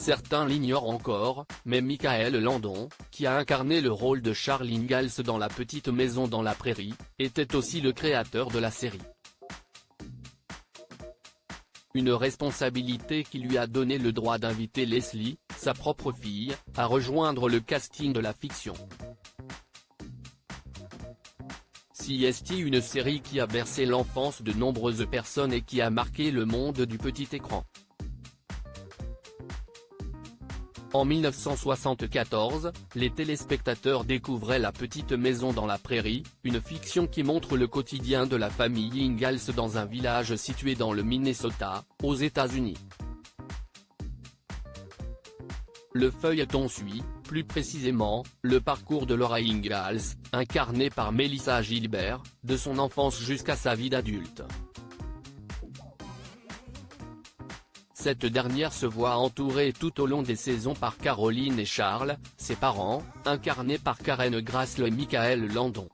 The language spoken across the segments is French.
Certains l'ignorent encore, mais Michael Landon, qui a incarné le rôle de Charles Ingalls dans La Petite Maison dans la Prairie, était aussi le créateur de la série. Une responsabilité qui lui a donné le droit d'inviter Leslie, sa propre fille, à rejoindre le casting de la fiction. CST, une série qui a bercé l'enfance de nombreuses personnes et qui a marqué le monde du petit écran. En 1974, les téléspectateurs découvraient La Petite Maison dans la Prairie, une fiction qui montre le quotidien de la famille Ingalls dans un village situé dans le Minnesota, aux États-Unis. Le feuilleton suit, plus précisément, le parcours de Laura Ingalls, incarnée par Melissa Gilbert, de son enfance jusqu'à sa vie d'adulte. Cette dernière se voit entourée tout au long des saisons par Caroline et Charles, ses parents, incarnés par Karen Grassle et Michael Landon.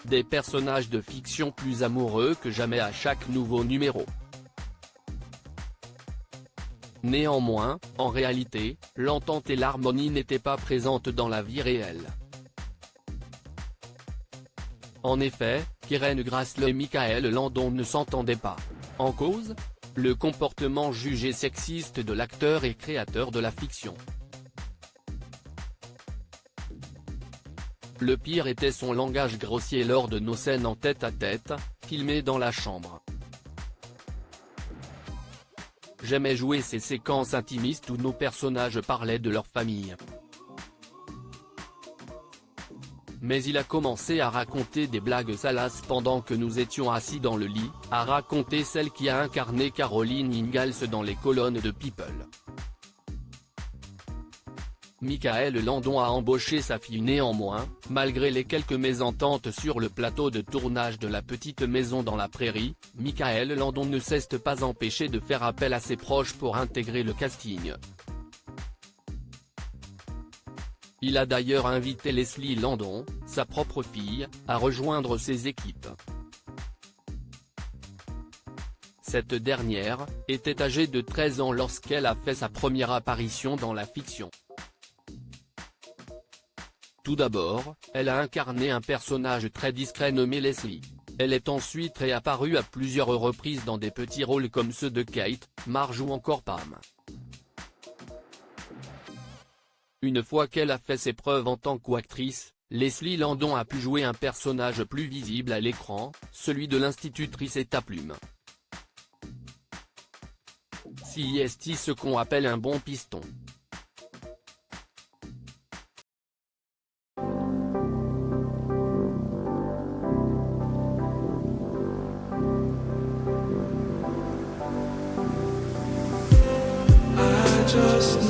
Des personnages de fiction plus amoureux que jamais à chaque nouveau numéro. Néanmoins, en réalité, l'entente et l'harmonie n'étaient pas présentes dans la vie réelle. En effet, Karen Grassle et Michael Landon ne s'entendaient pas. En cause, le comportement jugé sexiste de l'acteur et créateur de la fiction. Le pire était son langage grossier lors de nos scènes en tête-à-tête, filmées dans la chambre. J'aimais jouer ces séquences intimistes où nos personnages parlaient de leur famille. Mais il a commencé à raconter des blagues salaces pendant que nous étions assis dans le lit, a raconté celle qui a incarné Caroline Ingalls dans les colonnes de People. Michael Landon a embauché sa fille néanmoins, malgré les quelques mésententes sur le plateau de tournage de La Petite Maison dans la Prairie. Michael Landon ne s'est pas empêché de faire appel à ses proches pour intégrer le casting. Il a d'ailleurs invité Leslie Landon, sa propre fille, à rejoindre ses équipes. Cette dernière était âgée de 13 ans lorsqu'elle a fait sa première apparition dans la fiction. Tout d'abord, elle a incarné un personnage très discret nommé Leslie. Elle est ensuite réapparue à plusieurs reprises dans des petits rôles comme ceux de Kate, Marge ou encore Pam. Une fois qu'elle a fait ses preuves en tant qu'actrice, Leslie Landon a pu jouer un personnage plus visible à l'écran, celui de l'institutrice Étaplume. CST, ce qu'on appelle un bon piston. Just